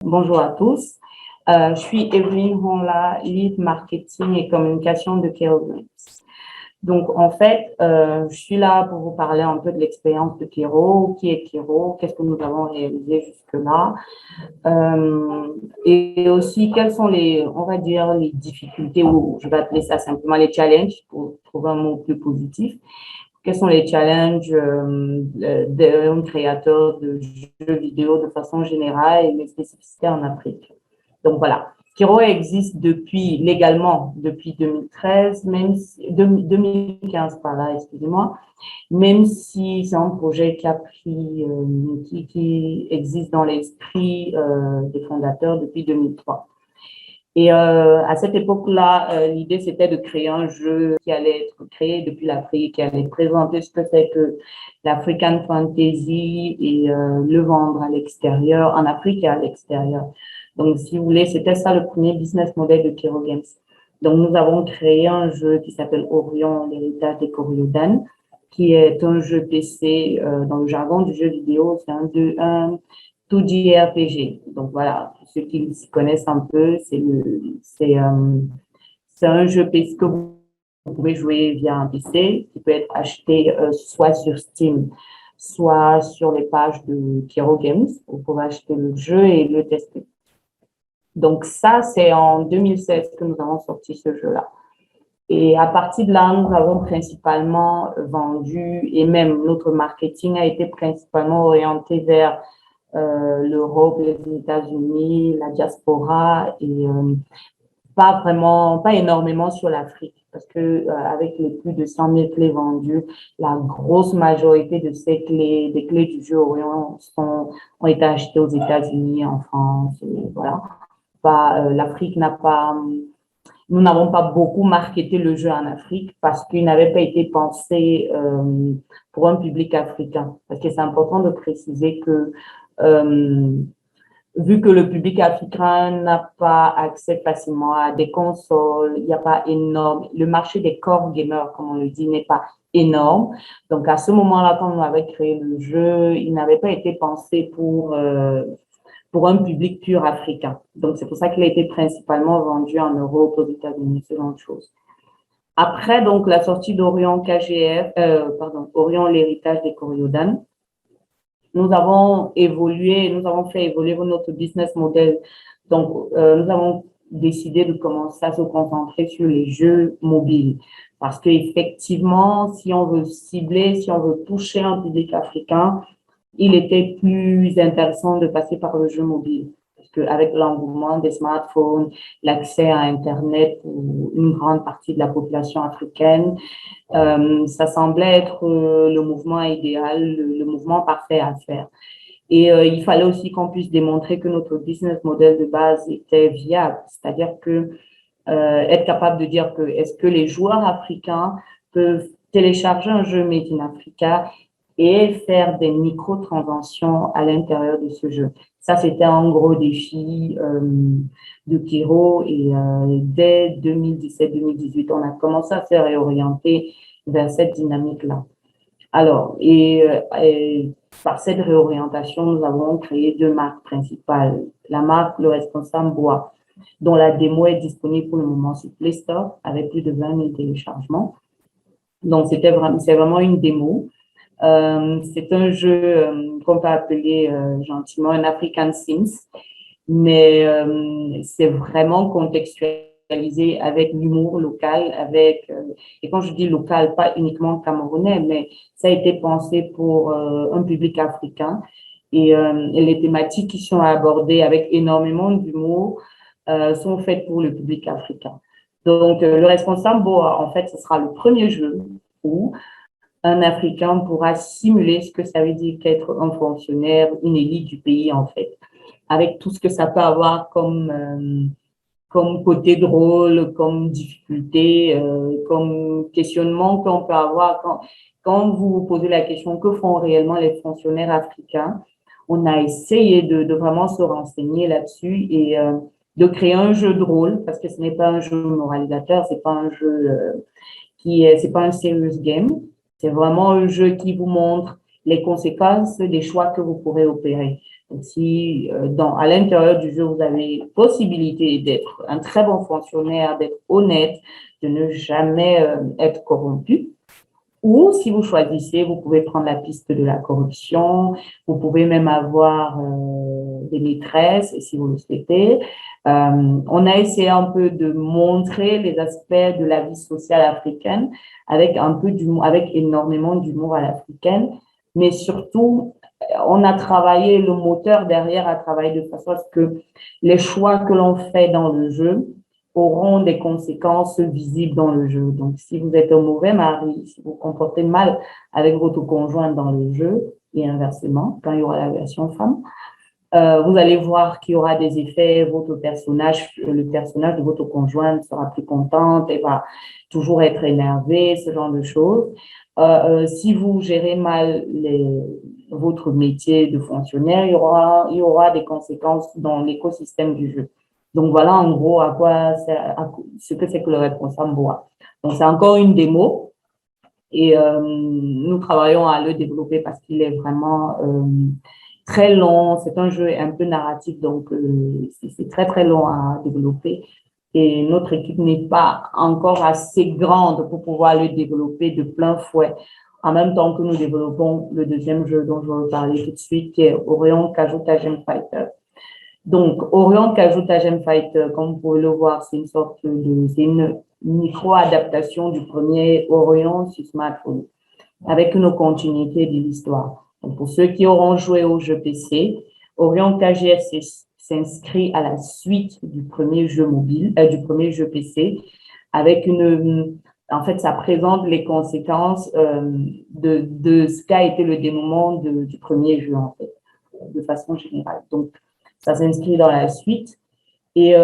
Bonjour à tous. Je suis Evelyne Honla, lead marketing et communication de Kero Games. Donc, en fait, je suis là pour vous parler un peu de l'expérience de Kero, qui est Kero, qu'est-ce que nous avons réalisé jusque-là, et aussi quelles sont on va dire, les difficultés, ou je vais appeler ça simplement les challenges pour trouver un mot plus positif. Quels sont les challenges d'un créateur de jeux vidéo de façon générale et les spécificités en Afrique. Donc voilà, Kero existe légalement depuis 2013, même si, 2015 par là, excusez-moi, même si c'est un projet qui existe dans l'esprit des fondateurs depuis 2003. Et à cette époque-là, l'idée, c'était de créer un jeu qui allait être créé depuis l'Afrique, qui allait présenter ce que c'est que l'African Fantasy et le vendre à l'extérieur, en Afrique et à l'extérieur. Donc, si vous voulez, c'était ça le premier business model de Kero Games. Donc, nous avons créé un jeu qui s'appelle Orion, l'héritage des Coriodan, qui est un jeu PC dans le jargon du jeu vidéo. C'est un 2D RPG. Donc voilà, pour ceux qui s'y connaissent un peu, c'est un jeu PC que vous pouvez jouer via un PC, qui peut être acheté soit sur Steam, soit sur les pages de Kero Games. Vous pouvez acheter le jeu et le tester. Donc ça, c'est en 2016 que nous avons sorti ce jeu-là. Et à partir de là, nous avons principalement vendu, et même notre marketing a été principalement orienté vers l'Europe, les États-Unis, la diaspora et pas énormément sur l'Afrique parce que avec les plus de 100 000 clés vendues, la grosse majorité de ces clés, des clés du jeu Orion ont été achetées aux États-Unis, en France, et voilà. L'Afrique n'a pas, nous n'avons pas beaucoup marketé le jeu en Afrique parce qu'il n'avait pas été pensé pour un public africain. Parce que c'est important de préciser que vu que le public africain n'a pas accès facilement à des consoles, il n'y a pas énorme, le marché des core gamers, comme on le dit, n'est pas énorme. Donc, à ce moment-là, quand on avait créé le jeu, il n'avait pas été pensé pour un public pur africain. Donc, c'est pour ça qu'il a été principalement vendu en Europe, aux États-Unis, ce genre de choses. Après, donc, la sortie d'Orion KGF, Orion, l'héritage des Coriodan, nous avons fait évoluer notre business model. Donc, nous avons décidé de commencer à se concentrer sur les jeux mobiles. Parce qu'effectivement, si on veut cibler, si on veut toucher un public africain, il était plus intéressant de passer par le jeu mobile. Parce qu'avec l'engouement des smartphones, l'accès à Internet pour une grande partie de la population africaine, ça semblait être le mouvement idéal, le mouvement parfait à faire. Et il fallait aussi qu'on puisse démontrer que notre business model de base était viable, c'est-à-dire que être capable de dire que est-ce que les joueurs africains peuvent télécharger un jeu Made in Africa et faire des microtransactions à l'intérieur de ce jeu. Ça, c'était un gros défi de Kero et dès 2017-2018, on a commencé à se réorienter vers cette dynamique-là. Alors, et par cette réorientation, nous avons créé deux marques principales. La marque Le Responsable Bois, dont la démo est disponible pour le moment sur Play Store avec plus de 20 000 téléchargements. Donc, c'est vraiment une démo. C'est un jeu qu'on peut appeler gentiment un African Sims, mais c'est vraiment contextualisé avec l'humour local, et quand je dis local, pas uniquement camerounais, mais ça a été pensé pour un public africain. Et les thématiques qui sont abordées avec énormément d'humour sont faites pour le public africain. Donc, Le Responsable Boa, en fait, ce sera le premier jeu où un Africain pourra simuler ce que ça veut dire qu'être un fonctionnaire, une élite du pays, en fait, avec tout ce que ça peut avoir comme côté drôle, comme difficulté, comme questionnement qu'on peut avoir quand vous vous posez la question que font réellement les fonctionnaires africains. On a essayé de vraiment se renseigner là-dessus et de créer un jeu drôle parce que ce n'est pas un jeu moralisateur, c'est pas un jeu c'est pas un serious game. C'est vraiment un jeu qui vous montre les conséquences des choix que vous pourrez opérer. Donc, si à l'intérieur du jeu, vous avez possibilité d'être un très bon fonctionnaire, d'être honnête, de ne jamais être corrompu, ou si vous choisissez, vous pouvez prendre la piste de la corruption, vous pouvez même avoir des maîtresses si vous le souhaitez. On a essayé un peu de montrer les aspects de la vie sociale africaine avec un peu d'humour, avec énormément d'humour à l'africaine, mais surtout, on a travaillé, le moteur derrière a travaillé de façon à ce que les choix que l'on fait dans le jeu auront des conséquences visibles dans le jeu. Donc, si vous êtes un mauvais mari, si vous vous comportez mal avec votre conjoint dans le jeu, et inversement, quand il y aura la version femme, vous allez voir qu'il y aura des effets, le personnage de votre conjoint sera plus contente et va toujours être énervé, ce genre de choses. Si vous gérez mal votre métier de fonctionnaire, il y aura des conséquences dans l'écosystème du jeu. Donc, voilà en gros ce que c'est que le responsable bois. Donc, c'est encore une démo et nous travaillons à le développer parce qu'il est vraiment très long. C'est un jeu un peu narratif, donc c'est très, très long à développer. Et notre équipe n'est pas encore assez grande pour pouvoir le développer de plein fouet. En même temps que nous développons le deuxième jeu dont je vais vous parler tout de suite, qui est Orion Kajuta Gem Fighter. Donc, Orion Kajuta Gem Fighter, comme vous pouvez le voir, c'est une micro-adaptation du premier Orion sur smartphone, avec une continuité de l'histoire. Donc, pour ceux qui auront joué au jeu PC, Orion KGF s'inscrit à la suite du premier jeu mobile, du premier jeu PC, avec en fait, ça présente les conséquences de ce qu'a été le dénouement du premier jeu, en fait, de façon générale. Donc, ça s'inscrit dans la suite. Et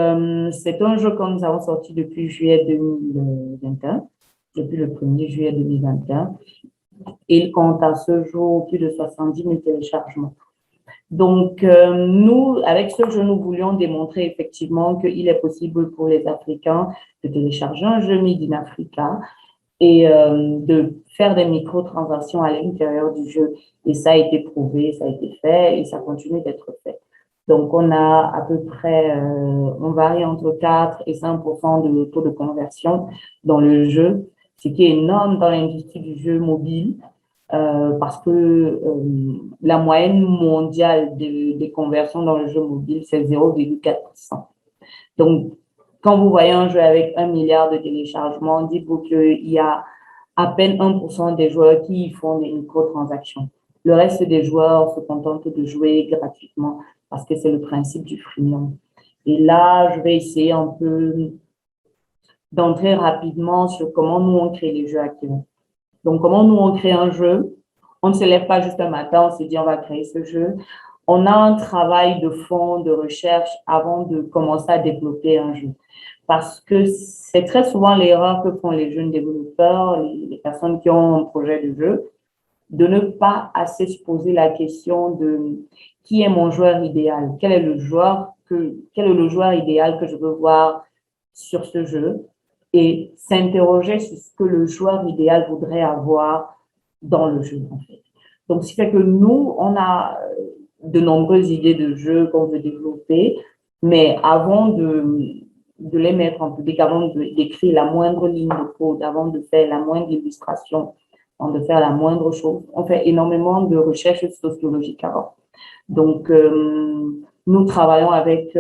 c'est un jeu que nous avons sorti depuis juillet 2021, depuis le 1er juillet 2021. Il compte à ce jour plus de 70 000 téléchargements. Donc, nous, avec ce jeu, nous voulions démontrer effectivement qu'il est possible pour les Africains de télécharger un jeu Made in Africa et de faire des microtransactions à l'intérieur du jeu. Et ça a été prouvé, ça a été fait et ça continue d'être fait. Donc, on a à peu près, on varie entre 4 et 5% de taux de conversion dans le jeu, ce qui est énorme dans l'industrie du jeu mobile. Parce que la moyenne mondiale des conversions dans le jeu mobile, c'est 0,4%. Donc, quand vous voyez un jeu avec 1 milliard de téléchargements, dites-vous qu'il y a à peine 1% des joueurs qui font des microtransactions. Le reste des joueurs se contentent de jouer gratuitement parce que c'est le principe du freemium. Et là, je vais essayer un peu d'entrer rapidement sur comment nous, on crée les jeux actuellement. Donc, comment nous, on crée un jeu? On ne se lève pas juste un matin, on se dit, on va créer ce jeu. On a un travail de fond, de recherche avant de commencer à développer un jeu. Parce que c'est très souvent l'erreur que font les jeunes développeurs, les personnes qui ont un projet de jeu, de ne pas assez se poser la question de qui est mon joueur idéal? Quel est le joueur idéal que je veux voir sur ce jeu? Et s'interroger sur ce que le joueur idéal voudrait avoir dans le jeu, en fait. Donc, ce qui fait que nous, on a de nombreuses idées de jeux qu'on veut développer, mais avant de les mettre en public, avant d'écrire la moindre ligne de code, avant de faire la moindre illustration, avant de faire la moindre chose, on fait énormément de recherches sociologiques avant. Donc, nous travaillons avec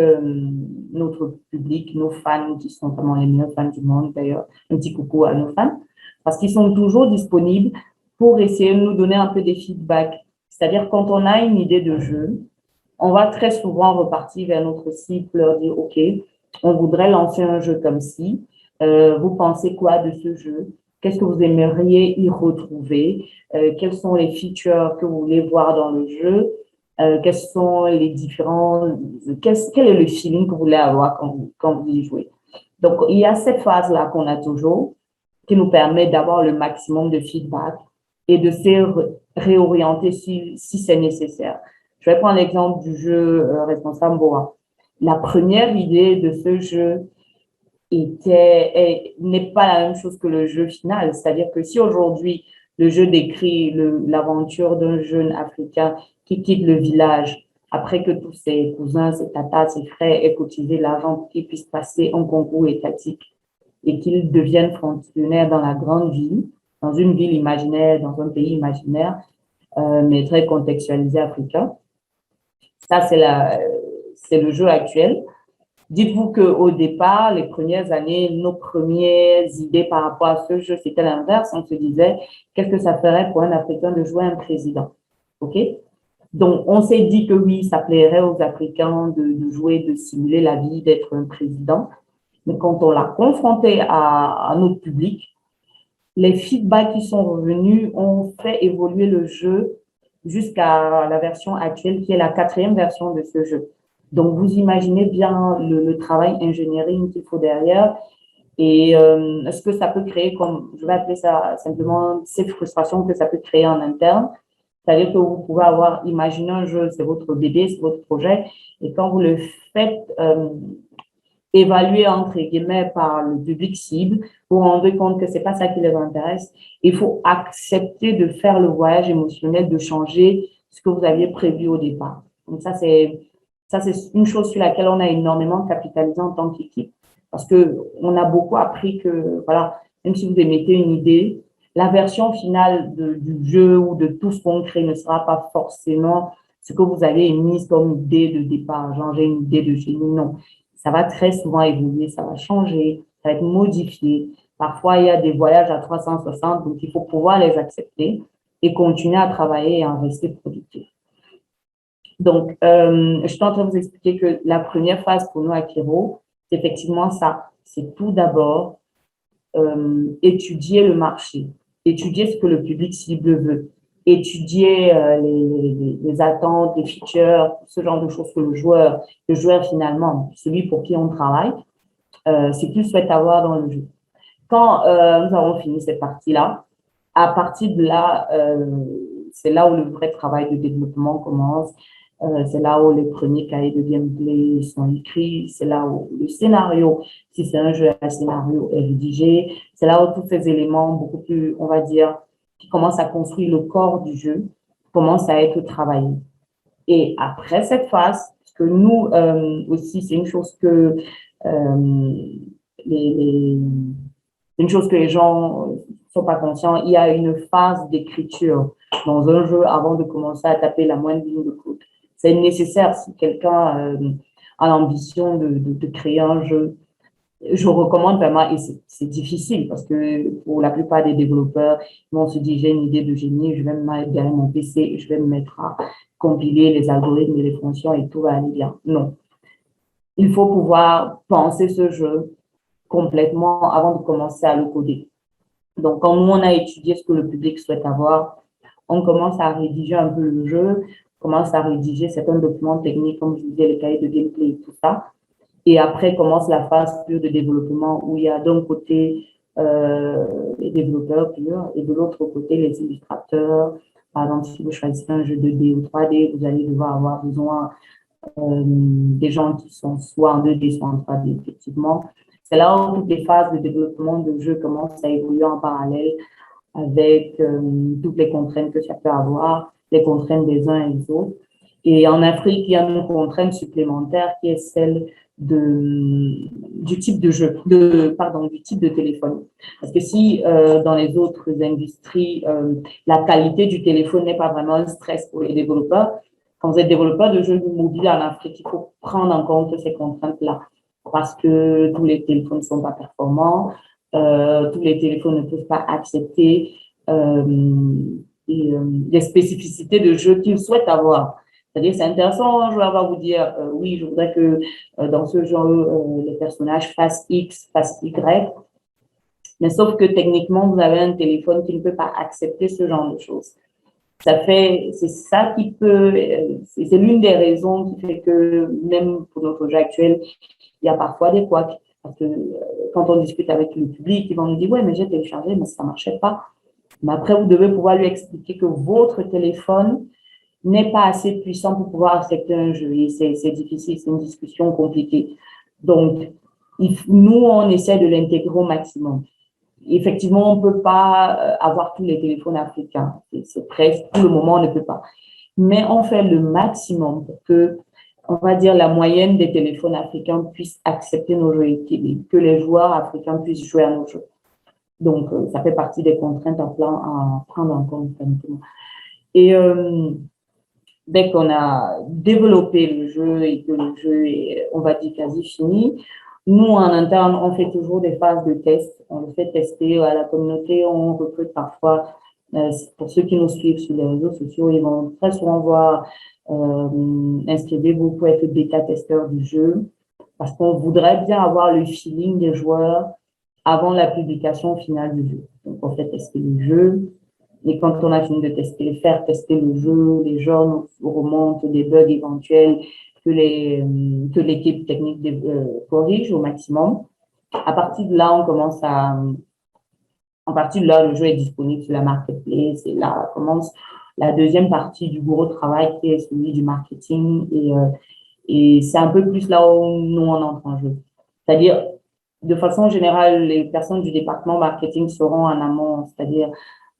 notre public, nos fans, qui sont vraiment les meilleurs fans du monde d'ailleurs. Un petit coucou à nos fans, parce qu'ils sont toujours disponibles pour essayer de nous donner un peu des feedbacks. C'est-à-dire, quand on a une idée de jeu, on va très souvent repartir vers notre site, leur dire, OK, on voudrait lancer un jeu comme ci. Vous pensez quoi de ce jeu? Qu'est-ce que vous aimeriez y retrouver? Quels sont les features que vous voulez voir dans le jeu? Quels sont les différents, quel est le feeling que vous voulez avoir quand vous y jouez. Donc, il y a cette phase-là qu'on a toujours, qui nous permet d'avoir le maximum de feedback et de se réorienter si c'est nécessaire. Je vais prendre l'exemple du jeu Responsable Boa. La première idée de ce jeu n'est pas la même chose que le jeu final. C'est-à-dire que si aujourd'hui, Le jeu décrit l'aventure d'un jeune Africain qui quitte le village après que tous ses cousins, ses tatas, ses frères aient cotisé l'argent pour qu'il puisse passer un concours étatique et qu'il devienne fonctionnaire dans la grande ville, dans une ville imaginaire, dans un pays imaginaire, mais très contextualisé africain. Ça, c'est le jeu actuel. Dites-vous qu'au départ, les premières années, nos premières idées par rapport à ce jeu, c'était l'inverse. On se disait, qu'est-ce que ça ferait pour un Africain de jouer un président? OK? Donc, on s'est dit que oui, ça plairait aux Africains de jouer, de simuler la vie d'être un président. Mais quand on l'a confronté à notre public, les feedbacks qui sont revenus ont fait évoluer le jeu jusqu'à la version actuelle, qui est la 4e version de ce jeu. Donc, vous imaginez bien le travail engineering qu'il faut derrière et ce que ça peut créer, comme je vais appeler ça simplement, ces frustrations que ça peut créer en interne. C'est-à-dire que vous pouvez avoir, imaginé un jeu, c'est votre bébé, c'est votre projet, et quand vous le faites évaluer entre guillemets par le public cible, vous vous rendez compte que c'est pas ça qui les intéresse. Il faut accepter de faire le voyage émotionnel, de changer ce que vous aviez prévu au départ. Donc ça, c'est une chose sur laquelle on a énormément capitalisé en tant qu'équipe, parce que on a beaucoup appris que, voilà, même si vous émettez une idée, la version finale du jeu ou de tout ce qu'on crée ne sera pas forcément ce que vous avez émis comme idée de départ. Genre, j'ai une idée de génie, non. Ça va très souvent évoluer, ça va changer, ça va être modifié. Parfois, il y a des voyages à 360, donc il faut pouvoir les accepter et continuer à travailler et en rester productif. Donc, je suis en train de vous expliquer que la première phase pour nous à Kiro, c'est effectivement ça. C'est tout d'abord étudier le marché, étudier ce que le public cible veut, étudier les attentes, les features, ce genre de choses que le joueur finalement, celui pour qui on travaille, c'est qu'il souhaite avoir dans le jeu. Quand nous avons fini cette partie-là, à partir de là, c'est là où le vrai travail de développement commence. C'est là où les premiers cahiers de gameplay sont écrits. C'est là où le scénario, si c'est un jeu à scénario, est rédigé. C'est là où tous ces éléments beaucoup plus, on va dire, qui commencent à construire le corps du jeu, commencent à être travaillés. Et après cette phase, parce que nous aussi, c'est une chose que une chose que les gens ne sont pas conscients, il y a une phase d'écriture dans un jeu avant de commencer à taper la moindre ligne de code. C'est nécessaire si quelqu'un a l'ambition de créer un jeu. Je recommande vraiment, et c'est difficile parce que pour la plupart des développeurs, on se dit j'ai une idée de génie, je vais me mettre derrière mon PC, je vais me mettre à compiler les algorithmes et les fonctions et tout va aller bien. Non. Il faut pouvoir penser ce jeu complètement avant de commencer à le coder. Donc, quand nous, on a étudié ce que le public souhaite avoir, on commence à rédiger un peu le jeu, on commence à rédiger certains documents techniques, comme je disais, les cahiers de gameplay et tout ça. Et après commence la phase pure de développement où il y a d'un côté les développeurs purs et de l'autre côté les illustrateurs. Par exemple, si vous choisissez un jeu 2D ou 3D, vous allez devoir avoir besoin des gens qui sont soit en 2D, soit en 3D, effectivement. C'est là où toutes les phases de développement de jeu commencent à évoluer en parallèle avec toutes les contraintes que ça peut avoir, les contraintes des uns et des autres. Et en Afrique, il y a une contrainte supplémentaire qui est celle du type de jeu, du type de téléphone. Parce que si dans les autres industries, la qualité du téléphone n'est pas vraiment un stress pour les développeurs, quand vous êtes développeur de jeux mobiles en Afrique, il faut prendre en compte ces contraintes-là. Parce que tous les téléphones ne sont pas performants, tous les téléphones ne peuvent pas accepter les spécificités de jeu qu'ils souhaitent avoir. C'est-à-dire, c'est intéressant, un joueur va vous dire, oui, je voudrais que dans ce jeu, les personnages fassent X, fassent Y, mais sauf que techniquement, vous avez un téléphone qui ne peut pas accepter ce genre de choses. C'est ça qui peut, c'est l'une des raisons qui fait que même pour notre jeu actuel, il y a parfois des couacs. Parce que quand on discute avec le public, ils vont nous dire, ouais, mais j'ai téléchargé, mais ça ne marchait pas. Mais après, vous devez pouvoir lui expliquer que votre téléphone n'est pas assez puissant pour pouvoir accepter un jeu. Et c'est difficile, c'est une discussion compliquée. Donc, nous, on essaie de l'intégrer au maximum. effectivement, on ne peut pas avoir tous les téléphones africains. C'est presque, pour le moment, on ne peut pas. Mais on fait le maximum pour que, on va dire, la moyenne des téléphones africains puissent accepter nos jeux et que les joueurs africains puissent jouer à nos jeux. Donc, ça fait partie des contraintes à prendre en compte. Et dès qu'on a développé le jeu et que le jeu est, on va dire, quasi fini, nous, en interne, on fait toujours des phases de test. On le fait tester à la communauté. On recrute parfois, pour ceux qui nous suivent sur les réseaux sociaux, ils vont très souvent voir inscrivez-vous pour être bêta-testeur du jeu parce qu'on voudrait bien avoir le feeling des joueurs avant la publication finale du jeu. Donc, on fait tester le jeu. Et quand on a fini de tester, faire tester le jeu, les gens remontent des bugs éventuels que l'équipe technique corrige au maximum. À partir de là, le jeu est disponible sur la marketplace et là commence la deuxième partie du gros travail qui est celui du marketing et c'est un peu plus là où nous on entre en jeu. C'est-à-dire, de façon générale, les personnes du département marketing seront en amont, c'est-à-dire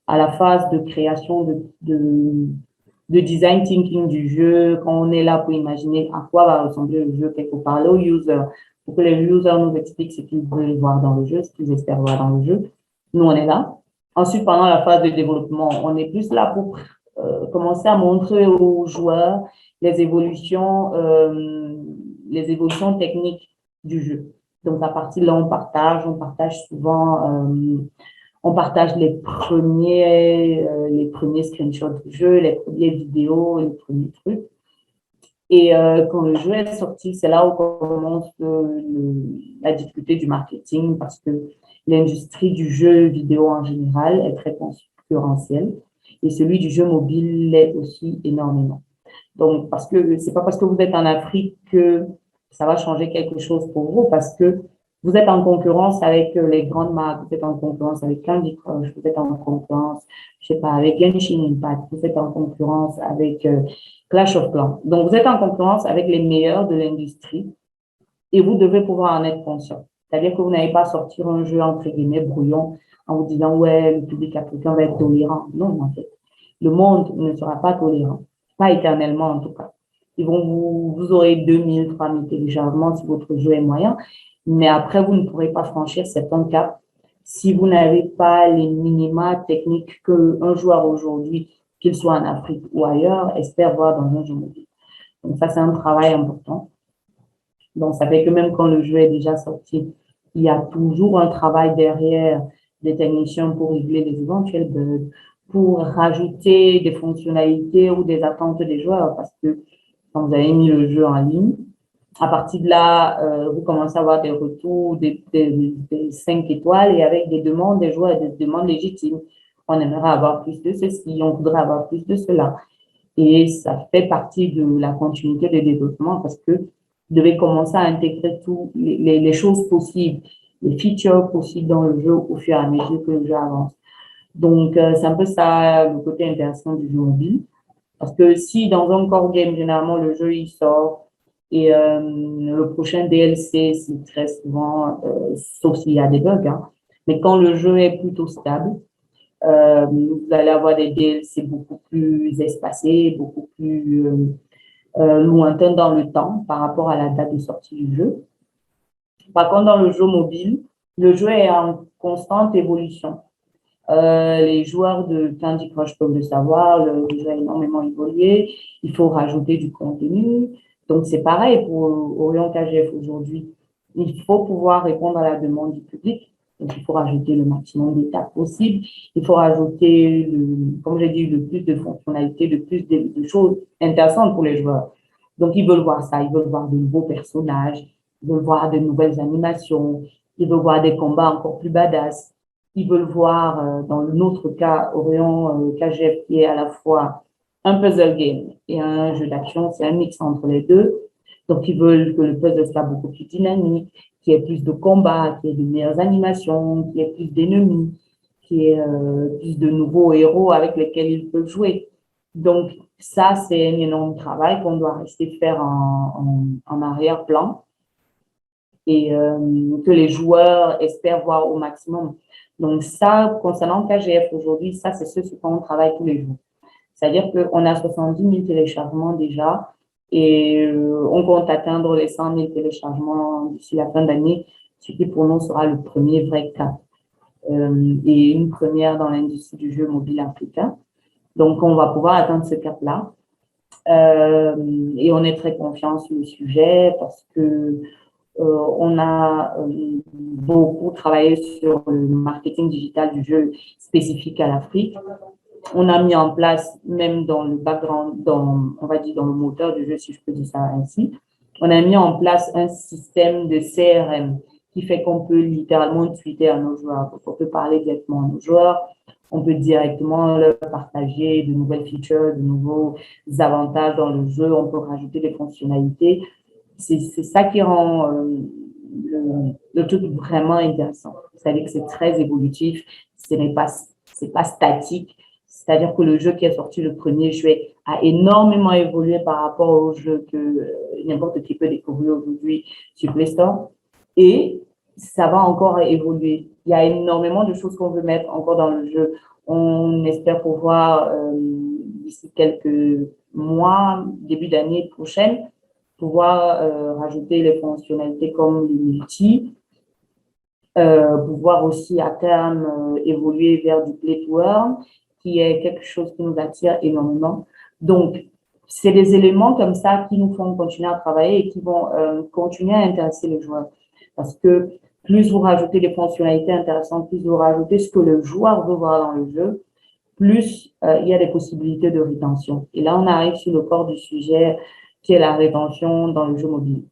à la phase de création de design thinking du jeu, quand on est là pour imaginer à quoi va ressembler le jeu, quelque part, aux users, pour que les users nous expliquent ce qu'ils veulent voir dans le jeu, ce qu'ils espèrent voir dans le jeu. Nous, on est là. Ensuite, pendant la phase de développement, on est plus là pour commencer à montrer aux joueurs les évolutions techniques du jeu. Donc, à partir de là, on partage souvent on partage les premiers screenshots du jeu, les premières vidéos, les premiers trucs. Et quand le jeu est sorti, c'est là où commence la difficulté du marketing parce que l'industrie du jeu vidéo en général est très concurrentielle et celui du jeu mobile l'est aussi énormément. Donc, parce que c'est pas parce que vous êtes en Afrique que ça va changer quelque chose pour vous, parce que vous êtes en concurrence avec les grandes marques, vous êtes en concurrence avec Candy Crush, vous êtes en concurrence, je sais pas, avec Genshin Impact, vous êtes en concurrence avec Clash of Clans. Donc, vous êtes en concurrence avec les meilleurs de l'industrie et vous devez pouvoir en être conscient. C'est-à-dire que vous n'allez pas sortir un jeu entre guillemets brouillon en vous disant, ouais, le public africain va être tolérant. Non, en fait. Le monde ne sera pas tolérant. Pas éternellement, en tout cas. Vous aurez 2000, 3000 téléchargements si votre jeu est moyen, mais après, vous ne pourrez pas franchir certains caps si vous n'avez pas les minima techniques qu'un joueur aujourd'hui, qu'il soit en Afrique ou ailleurs, espère voir dans un jeu mobile. Donc ça, c'est un travail important. Donc, ça fait que même quand le jeu est déjà sorti, il y a toujours un travail derrière des techniciens pour régler les éventuels bugs, pour rajouter des fonctionnalités ou des attentes des joueurs, parce que quand vous avez mis le jeu en ligne, à partir de là, vous commencez à avoir des retours, des 5 étoiles et avec des demandes des joueurs, des demandes légitimes. On aimerait avoir plus de ceci, on voudrait avoir plus de cela. Et ça fait partie de la continuité de développement parce que vous devez commencer à intégrer toutes les choses possibles, les features possibles dans le jeu au fur et à mesure que le jeu avance. Donc, c'est un peu ça le côté intéressant du jeu mobile. Parce que si dans un core game, généralement, le jeu, il sort et le prochain DLC, c'est très souvent, sauf s'il y a des bugs, hein, mais quand le jeu est plutôt stable, vous allez avoir des DLC beaucoup plus espacés, beaucoup plus lointains dans le temps par rapport à la date de sortie du jeu. Par contre, dans le jeu mobile, le jeu est en constante évolution. Les joueurs de Candy Crush peuvent le savoir, le jeu a énormément évolué, il faut rajouter du contenu. Donc, c'est pareil pour Orion KGF aujourd'hui. Il faut pouvoir répondre à la demande du public. Donc, il faut rajouter le maximum d'étapes possibles. Il faut rajouter, comme j'ai dit, le plus de fonctionnalités, le plus de choses intéressantes pour les joueurs. Donc, ils veulent voir ça. Ils veulent voir de nouveaux personnages. Ils veulent voir de nouvelles animations. Ils veulent voir des combats encore plus badass. Ils veulent voir, dans notre cas, Orion KGF, qui est à la fois un puzzle game et un jeu d'action, c'est un mix entre les deux. Donc, ils veulent que le puzzle soit beaucoup plus dynamique, qu'il y ait plus de combats, qu'il y ait de meilleures animations, qu'il y ait plus d'ennemis, qu'il y ait plus de nouveaux héros avec lesquels ils peuvent jouer. Donc, ça, c'est un énorme travail qu'on doit rester faire en arrière-plan. et que les joueurs espèrent voir au maximum. Donc ça, concernant KGF aujourd'hui, ça c'est ce sur quoi on travaille tous les jours. C'est-à-dire qu'on a 70 000 téléchargements déjà et on compte atteindre les 100 000 téléchargements d'ici la fin d'année, ce qui pour nous sera le premier vrai cap et une première dans l'industrie du jeu mobile africain. Donc, on va pouvoir atteindre ce cap-là. Et on est très confiant sur le sujet parce que on a beaucoup travaillé sur le marketing digital du jeu spécifique à l'Afrique. On a mis en place, même dans le background, on va dire dans le moteur du jeu, si je peux dire ça ainsi, on a mis en place un système de CRM qui fait qu'on peut littéralement tweeter à nos joueurs. Donc, on peut parler directement à nos joueurs, on peut directement leur partager de nouvelles features, de nouveaux avantages dans le jeu, on peut rajouter des fonctionnalités. C'est ça qui rend le truc vraiment intéressant. C'est-à-dire que c'est très évolutif, c'est pas statique. C'est-à-dire que le jeu qui est sorti le 1er juillet a énormément évolué par rapport au jeu que n'importe qui peut découvrir aujourd'hui sur Play Store. Et ça va encore évoluer. Il y a énormément de choses qu'on veut mettre encore dans le jeu. On espère pouvoir, d'ici quelques mois, début d'année prochaine, pouvoir rajouter les fonctionnalités comme le multi, pouvoir aussi à terme évoluer vers du play to earn, qui est quelque chose qui nous attire énormément. Donc, c'est des éléments comme ça qui nous font continuer à travailler et qui vont continuer à intéresser les joueurs. Parce que plus vous rajoutez des fonctionnalités intéressantes, plus vous rajoutez ce que le joueur veut voir dans le jeu, plus il y a des possibilités de rétention. Et là, on arrive sur le corps du sujet qui est la rétention dans le jeu mobile.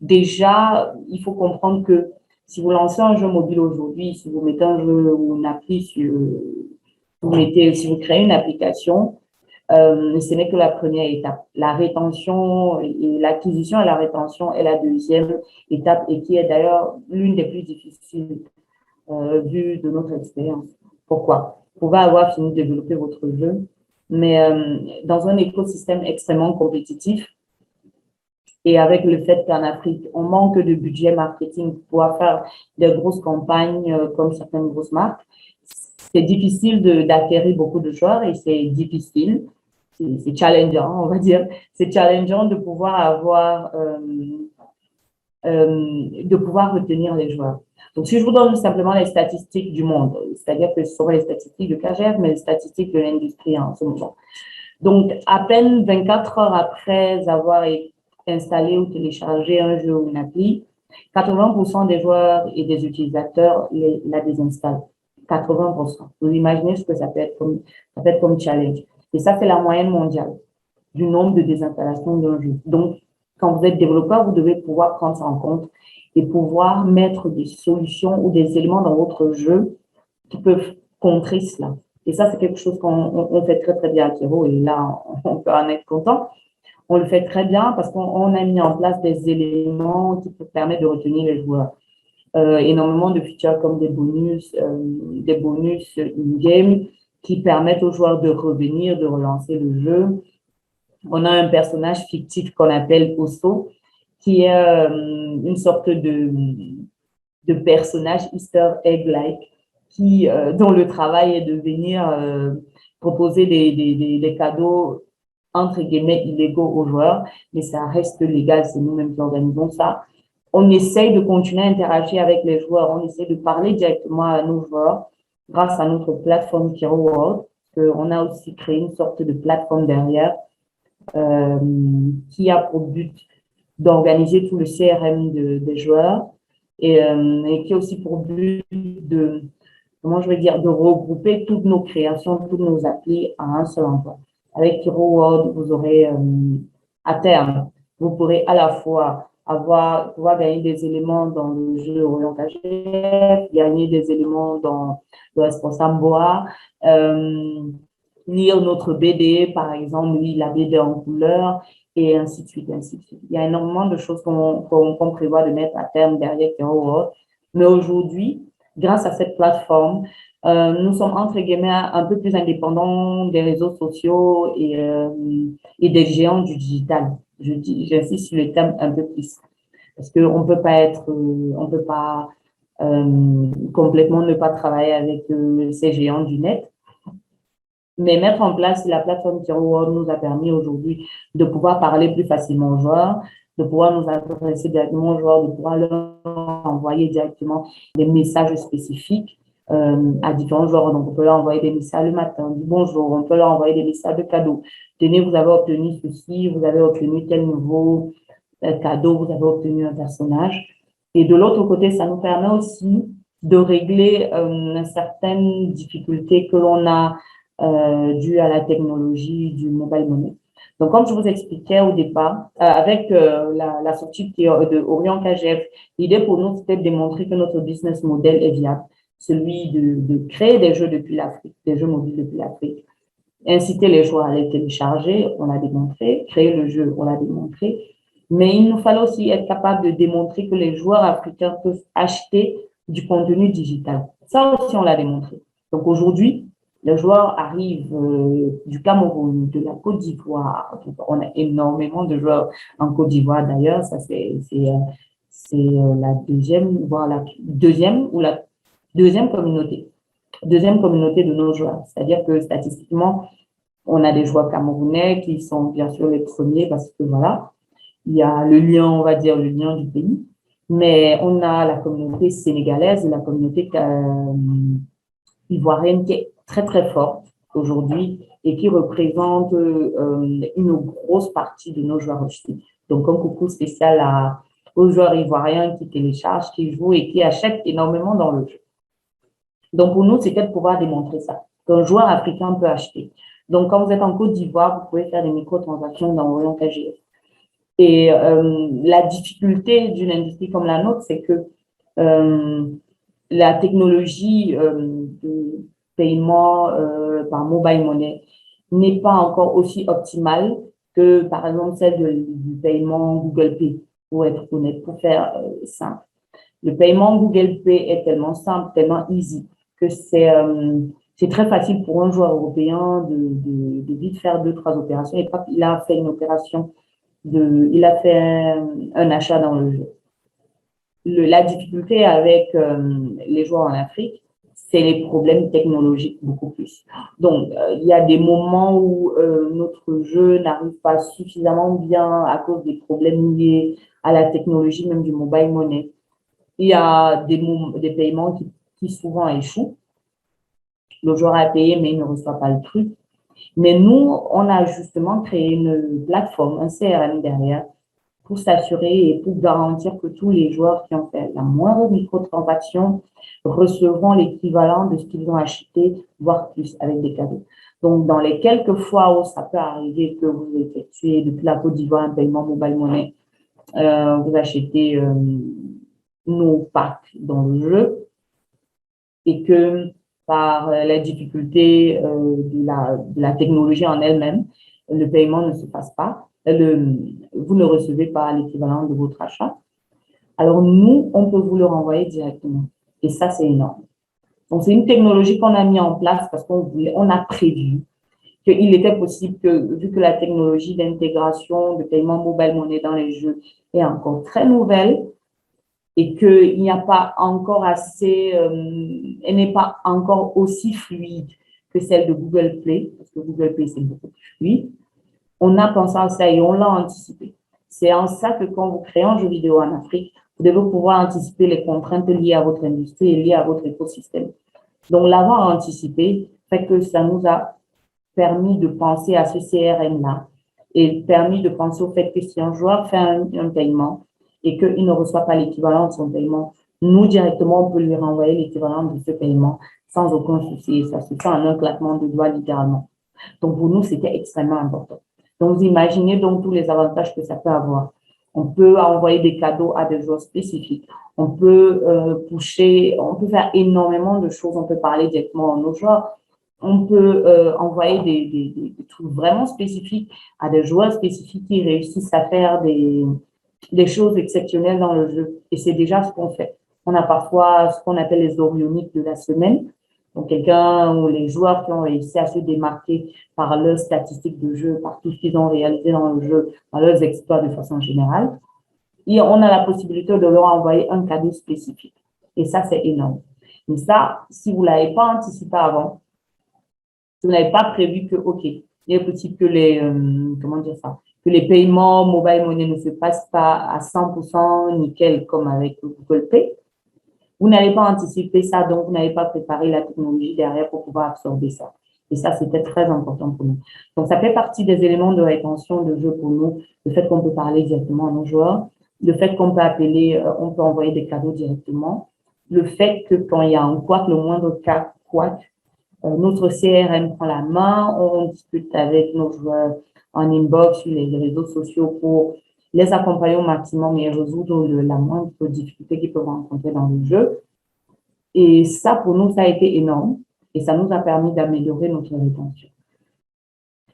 Déjà, il faut comprendre que si vous lancez un jeu mobile aujourd'hui, si vous mettez un jeu ou une appli sur, si vous créez une application, ce n'est que la première étape. La rétention et l'acquisition et la rétention est la deuxième étape et qui est d'ailleurs l'une des plus difficiles vu de notre expérience. Pourquoi? Vous pouvez avoir fini de développer votre jeu, mais dans un écosystème extrêmement compétitif, et avec le fait qu'en Afrique, on manque de budget marketing pour pouvoir faire des grosses campagnes comme certaines grosses marques, c'est difficile d'acquérir beaucoup de joueurs et c'est difficile, c'est challengeant, on va dire. C'est challengeant de pouvoir avoir, de pouvoir retenir les joueurs. Donc, si je vous donne simplement les statistiques du monde, c'est-à-dire que ce sont les statistiques de KGF, mais les statistiques de l'industrie en ce moment. Donc, à peine 24 heures après avoir installé ou téléchargé un jeu ou une appli, 80% des joueurs et des utilisateurs la désinstallent. 80%. Vous imaginez ce que ça peut être comme challenge. Et ça, c'est la moyenne mondiale du nombre de désinstallations d'un jeu. Donc, quand vous êtes développeur, vous devez pouvoir prendre ça en compte et pouvoir mettre des solutions ou des éléments dans votre jeu qui peuvent contrer cela. Et ça, c'est quelque chose qu'on fait très, très bien à Kiro. Et là, on peut en être content. On le fait très bien parce qu'on a mis en place des éléments qui permettent de retenir les joueurs. Énormément de features comme des bonus in-game qui permettent aux joueurs de revenir, de relancer le jeu. On a un personnage fictif qu'on appelle Osso, qui est une sorte de personnage Easter egg-like, dont le travail est de venir proposer des cadeaux entre guillemets illégaux aux joueurs, mais ça reste légal, c'est nous-mêmes qui organisons ça. On essaye de continuer à interagir avec les joueurs, on essaie de parler directement à nos joueurs grâce à notre plateforme Kiro World. On a aussi créé une sorte de plateforme derrière qui a pour but d'organiser tout le CRM des joueurs et qui a aussi pour but de, comment je vais dire, de regrouper toutes nos créations, toutes nos applis à un seul endroit. Avec Kiro World, vous aurez à terme, vous pourrez à la fois pouvoir gagner des éléments dans le jeu Orient KGF, gagner des éléments dans le Responsable Boa, lire notre BD, par exemple, lire la BD en couleur, et ainsi de suite, ainsi de suite. Il y a énormément de choses qu'on prévoit de mettre à terme derrière Kiro World. Mais aujourd'hui, grâce à cette plateforme, nous sommes entre guillemets un peu plus indépendants des réseaux sociaux et des géants du digital. J'insiste sur le terme un peu plus. parce qu'on peut pas on peut pas complètement ne pas travailler avec ces géants du net. Mais mettre en place la plateforme Zero World nous a permis aujourd'hui de pouvoir parler plus facilement aux joueurs, de pouvoir nous adresser directement aux joueurs, de pouvoir leur envoyer directement des messages spécifiques à différents joueurs. Donc, on peut leur envoyer des messages le matin, du bonjour, on peut leur envoyer des messages de cadeaux. Tenez, vous avez obtenu ceci, vous avez obtenu tel nouveau cadeau, vous avez obtenu un personnage. Et de l'autre côté, ça nous permet aussi de régler certaines difficultés que l'on a dues à la technologie du mobile money. Donc, comme je vous expliquais au départ, avec la sortie de Orion KGF, l'idée pour nous, c'était de démontrer que notre business model est viable, celui de créer des jeux depuis l'Afrique, des jeux mobiles depuis l'Afrique, inciter les joueurs à les télécharger, on l'a démontré, créer le jeu, on l'a démontré, mais il nous fallait aussi être capable de démontrer que les joueurs africains peuvent acheter du contenu digital. Ça aussi, on l'a démontré. Donc aujourd'hui, les joueurs arrivent du Cameroun, de la Côte d'Ivoire. On a énormément de joueurs en Côte d'Ivoire d'ailleurs. Ça, c'est la deuxième, voire la deuxième ou la deuxième communauté. Deuxième communauté de nos joueurs. C'est-à-dire que statistiquement, on a des joueurs camerounais qui sont bien sûr les premiers parce que voilà, il y a le lien, on va dire, le lien du pays. Mais on a la communauté sénégalaise et la communauté ivoirienne qui est très, très forte aujourd'hui et qui représente une grosse partie de nos joueurs aussi. Donc, un coucou spécial aux joueurs ivoiriens qui téléchargent, qui jouent et qui achètent énormément dans le jeu. Donc, pour nous, c'était de pouvoir démontrer ça, qu'un joueur africain peut acheter. Donc, quand vous êtes en Côte d'Ivoire, vous pouvez faire des microtransactions dans Orion KGF. Et la difficulté d'une industrie comme la nôtre, c'est que la technologie de paiement par mobile money n'est pas encore aussi optimale que, par exemple, celle du paiement Google Pay, pour être honnête, pour faire simple. Le paiement Google Pay est tellement simple, tellement easy, que c'est très facile pour un joueur européen de vite faire 2-3 opérations. Et quand il a fait une opération, il a fait un achat dans le jeu. La difficulté avec les joueurs en Afrique, c'est les problèmes technologiques beaucoup plus. Donc, il y a des moments où notre jeu n'arrive pas suffisamment bien à cause des problèmes liés à la technologie, même du mobile money. Il y a des paiements qui souvent échouent. Le joueur a payé, mais il ne reçoit pas le truc. Mais nous, on a justement créé une plateforme, un CRM derrière, pour s'assurer et pour garantir que tous les joueurs qui ont fait la moindre microtransaction recevront l'équivalent de ce qu'ils ont acheté, voire plus, avec des cadeaux. Donc, dans les quelques fois où ça peut arriver que vous effectuez depuis la Côte d'Ivoire un paiement mobile money, vous achetez nos packs dans le jeu et que par la difficulté de la technologie en elle-même, le paiement ne se passe pas, vous ne recevez pas l'équivalent de votre achat. Alors nous, on peut vous le renvoyer directement. Et ça, c'est énorme. Donc, c'est une technologie qu'on a mis en place parce on a prévu qu'il était possible que, vu que la technologie d'intégration de paiement mobile money dans les jeux est encore très nouvelle, et qu'il n'y a pas encore assez, elle n'est pas encore aussi fluide que celle de Google Play, parce que Google Play, c'est beaucoup plus fluide. On a pensé à ça et on l'a anticipé. C'est en ça que quand vous créez un jeu vidéo en Afrique, vous devez pouvoir anticiper les contraintes liées à votre industrie et liées à votre écosystème. Donc, l'avoir anticipé fait que ça nous a permis de penser à ce CRM-là et permis de penser au fait que si un joueur fait un paiement, et qu'il ne reçoit pas l'équivalent de son paiement, nous, directement, on peut lui renvoyer l'équivalent de ce paiement sans aucun souci. Ça se fait en un claquement de doigts, littéralement. Donc, pour nous, c'était extrêmement important. Donc, vous imaginez donc tous les avantages que ça peut avoir. On peut envoyer des cadeaux à des joueurs spécifiques. On peut on peut faire énormément de choses. On peut parler directement à nos joueurs. On peut envoyer des trucs vraiment spécifiques à des joueurs spécifiques qui réussissent à faire des choses exceptionnelles dans le jeu. Et c'est déjà ce qu'on fait. On a parfois ce qu'on appelle les orioniques de la semaine. Donc, quelqu'un ou les joueurs qui ont réussi à se démarquer par leurs statistiques de jeu, par tout ce qu'ils ont réalisé dans le jeu, par leurs exploits de façon générale. Et on a la possibilité de leur envoyer un cadeau spécifique. Et ça, c'est énorme. Mais ça, si vous ne l'avez pas anticipé avant, si vous n'avez pas prévu que, OK, il est possible que comment dire ça, que les paiements mobile money ne se passent pas à 100% nickel comme avec Google Pay, vous n'avez pas anticipé ça, donc vous n'avez pas préparé la technologie derrière pour pouvoir absorber ça. Et ça, c'était très important pour nous. Donc, ça fait partie des éléments de rétention de jeu pour nous, le fait qu'on peut parler directement à nos joueurs, le fait qu'on peut appeler, on peut envoyer des cadeaux directement, le fait que quand il y a un couac, le moindre cas couac, notre CRM prend la main, on discute avec nos joueurs en inbox sur les réseaux sociaux pour les accompagner au maximum et résoudre la moindre difficulté qu'ils peuvent rencontrer dans le jeu. Et ça, pour nous, ça a été énorme et ça nous a permis d'améliorer notre rétention.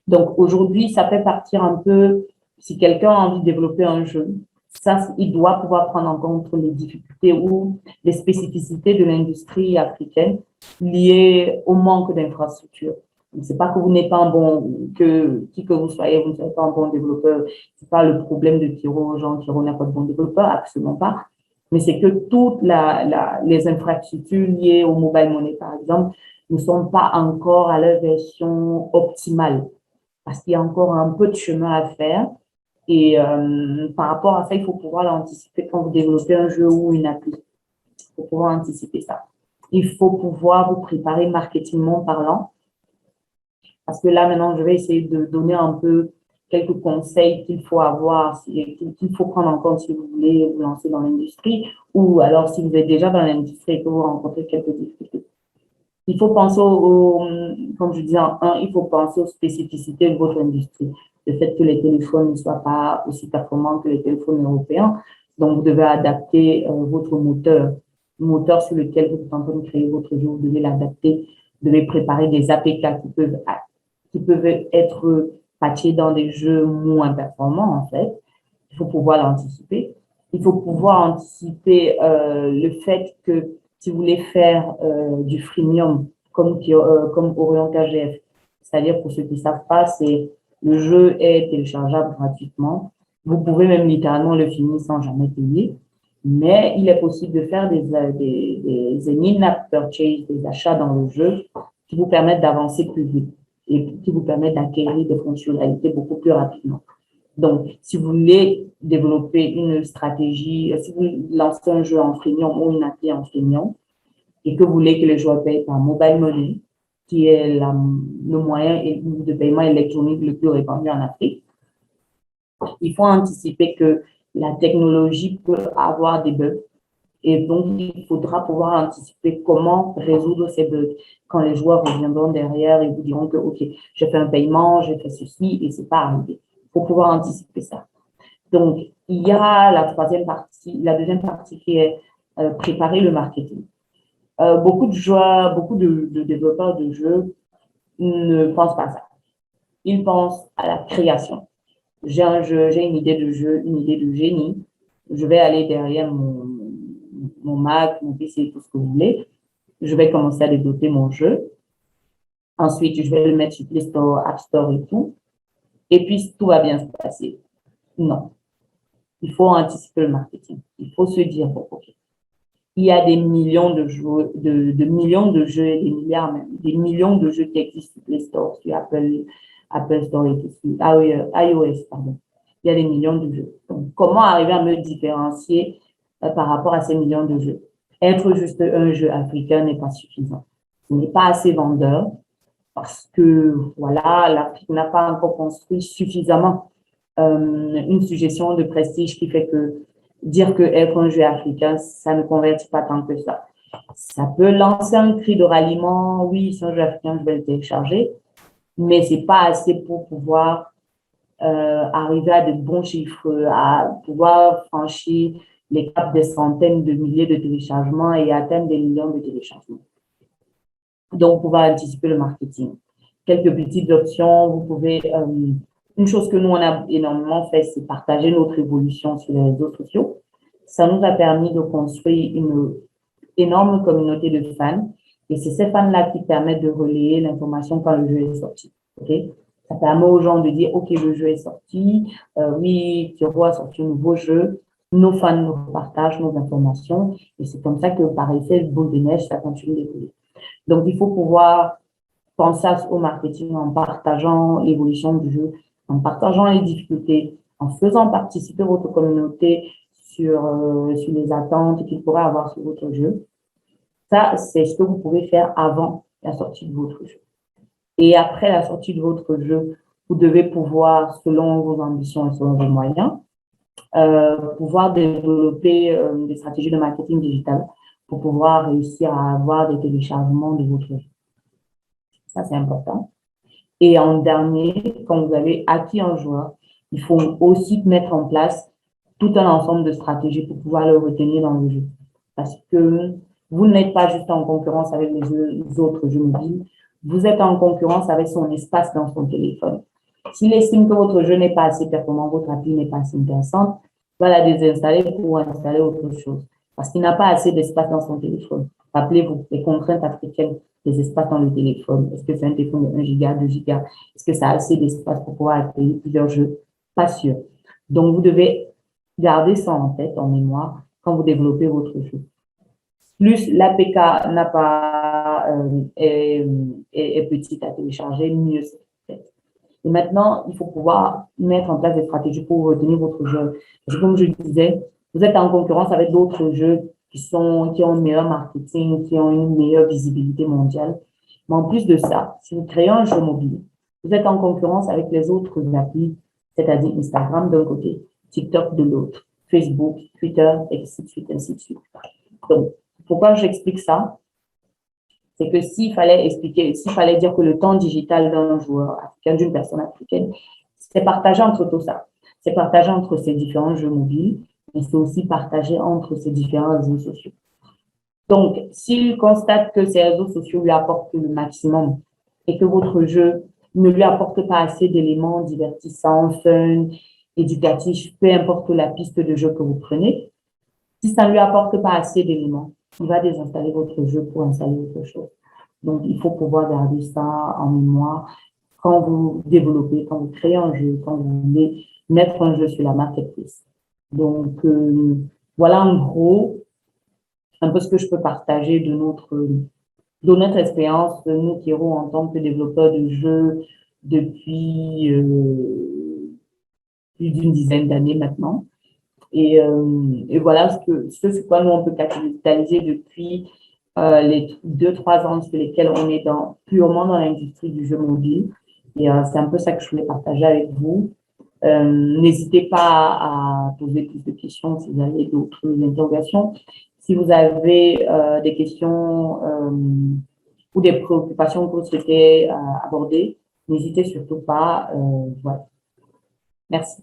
Donc, aujourd'hui, ça fait partir un peu, si quelqu'un a envie de développer un jeu, ça, il doit pouvoir prendre en compte les difficultés ou les spécificités de l'industrie africaine liées au manque d'infrastructures. C'est pas que vous n'êtes pas un bon, qui que vous soyez, vous ne soyez pas un bon développeur. C'est pas le problème de Kiro aux gens, Kiro n'a pas de bon développeur, absolument pas. Mais c'est que toutes les infrastructures liées au mobile money, par exemple, ne sont pas encore à leur version optimale. Parce qu'il y a encore un peu de chemin à faire. Et par rapport à ça, il faut pouvoir l'anticiper quand vous développez un jeu ou une appli. Il faut pouvoir anticiper ça. Il faut pouvoir vous préparer marketingment parlant. Parce que là, maintenant, je vais essayer de donner un peu quelques conseils qu'il faut avoir, qu'il faut prendre en compte si vous voulez vous lancer dans l'industrie ou alors si vous êtes déjà dans l'industrie et que vous rencontrez quelques difficultés. Il faut penser comme je disais en un, il faut penser aux spécificités de votre industrie. Le fait que les téléphones ne soient pas aussi performants que les téléphones européens. Donc, vous devez adapter votre moteur, le moteur sur lequel vous êtes en train de créer votre jeu, vous devez l'adapter. Vous devez préparer des APK qui peuvent être patchés dans des jeux moins performants, en fait. Il faut pouvoir l'anticiper. Il faut pouvoir anticiper le fait que si vous voulez faire du freemium comme Orion KGF, c'est-à-dire pour ceux qui ne savent pas, c'est le jeu est téléchargeable gratuitement. Vous pouvez même littéralement le finir sans jamais payer. Mais il est possible de faire des in-app purchases, des achats dans le jeu qui vous permettent d'avancer plus vite et qui vous permettent d'acquérir des fonctionnalités beaucoup plus rapidement. Donc, si vous voulez développer une stratégie, si vous lancez un jeu en freemium ou une appli en freemium et que vous voulez que les joueurs payent par mobile money, qui est le moyen de paiement électronique le plus répandu en Afrique, il faut anticiper que la technologie peut avoir des bugs. Et donc, il faudra pouvoir anticiper comment résoudre ces bugs. Quand les joueurs reviendront derrière et vous diront que, OK, j'ai fait un paiement, j'ai fait ceci et c'est pas arrivé. Il faut pouvoir anticiper ça. Donc, il y a la deuxième partie qui est préparer le marketing. Beaucoup de joueurs, beaucoup de développeurs de jeux ne pensent pas à ça. Ils pensent à la création. J'ai un jeu, j'ai une idée de jeu, une idée de génie. Je vais aller derrière mon Mac, mon PC, tout ce que vous voulez. Je vais commencer à développer mon jeu. Ensuite, je vais le mettre sur Play Store, App Store et tout. Et puis, tout va bien se passer. Non. Il faut anticiper le marketing. Il faut se dire, bon, OK, il y a des millions de jeux, millions de jeux, des milliards même, des millions de jeux qui existent sur Play Store, sur Apple Store et tout, sur iOS, pardon. Il y a des millions de jeux. Donc, comment arriver à me différencier par rapport à ces millions de jeux? Être juste un jeu africain n'est pas suffisant. Ce n'est pas assez vendeur parce que, voilà, l'Afrique n'a pas encore construit suffisamment une suggestion de prestige qui fait que dire que être un jeu africain, ça ne convertit pas tant que ça. Ça peut lancer un cri de ralliement, oui, c'est un jeu africain, je vais le télécharger, mais c'est pas assez pour pouvoir arriver à de bons chiffres, à pouvoir franchir les caps des centaines de milliers de téléchargements et atteindre des millions de téléchargements. Donc, pouvoir anticiper le marketing. Quelques petites options, vous pouvez... une chose que nous, on a énormément fait, c'est partager notre évolution sur les réseaux sociaux. Ça nous a permis de construire une énorme communauté de fans. Et c'est ces fans-là qui permettent de relayer l'information quand le jeu est sorti. Okay? Ça permet aux gens de dire, OK, le jeu est sorti. Oui, Kiro a sorti un nouveau jeu. nos fans nous partagent nos informations et c'est comme ça que par effet boule de neige, ça continue d'évoluer. Donc, il faut pouvoir penser au marketing en partageant l'évolution du jeu, en partageant les difficultés, en faisant participer votre communauté sur les attentes qu'ils pourraient avoir sur votre jeu. Ça, c'est ce que vous pouvez faire avant la sortie de votre jeu. Et après la sortie de votre jeu, vous devez pouvoir, selon vos ambitions et selon vos moyens, pouvoir développer des stratégies de marketing digital pour pouvoir réussir à avoir des téléchargements de votre jeu. Ça, c'est important. Et en dernier, quand vous avez acquis un joueur, il faut aussi mettre en place tout un ensemble de stratégies pour pouvoir le retenir dans le jeu. Parce que vous n'êtes pas juste en concurrence avec les autres jeux mobiles, vous êtes en concurrence avec son espace dans son téléphone. S'il estime que votre jeu n'est pas assez performant, votre appli n'est pas assez intéressante, il va la désinstaller pour installer autre chose. Parce qu'il n'a pas assez d'espace dans son téléphone. Rappelez-vous, les contraintes africaines, les espaces dans le téléphone. Est-ce que c'est un téléphone de 1 giga, 2 gigas? Est-ce que ça a assez d'espace pour pouvoir accueillir plusieurs jeux? Pas sûr. Donc, vous devez garder ça en tête, en mémoire, quand vous développez votre jeu. Plus l'APK n'a pas, est petite à télécharger, mieux c'est. Et maintenant, il faut pouvoir mettre en place des stratégies pour retenir votre jeu. Parce que comme je disais, vous êtes en concurrence avec d'autres jeux qui ont un meilleur marketing, qui ont une meilleure visibilité mondiale. Mais en plus de ça, si vous créez un jeu mobile, vous êtes en concurrence avec les autres applis, c'est-à-dire Instagram d'un côté, TikTok de l'autre, Facebook, Twitter, et ainsi de suite, ainsi de suite. Donc, pourquoi j'explique ça? C'est que s'il fallait dire que le temps digital d'un joueur africain, d'une personne africaine, c'est partagé entre tout ça. C'est partagé entre ces différents jeux mobiles, mais c'est aussi partagé entre ces différents réseaux sociaux. Donc, s'il constate que ces réseaux sociaux lui apportent le maximum et que votre jeu ne lui apporte pas assez d'éléments divertissants, fun, éducatifs, peu importe la piste de jeu que vous prenez, si ça ne lui apporte pas assez d'éléments, il va désinstaller votre jeu pour installer autre chose. Donc, il faut pouvoir garder ça en mémoire quand vous développez, quand vous créez un jeu, quand vous voulez mettre un jeu sur la marketplace. Donc, voilà en gros un peu ce que je peux partager de notre expérience, nous qui sommes en tant que développeurs de jeux depuis plus d'une dizaine d'années maintenant. Et voilà ce sur quoi nous, on peut capitaliser depuis les 2-3 ans sur lesquels on est purement dans l'industrie du jeu mobile. Et c'est un peu ça que je voulais partager avec vous. N'hésitez pas à poser plus de questions si vous avez d'autres interrogations. Si vous avez des questions ou des préoccupations que vous souhaitez aborder, n'hésitez surtout pas. Voilà. Merci.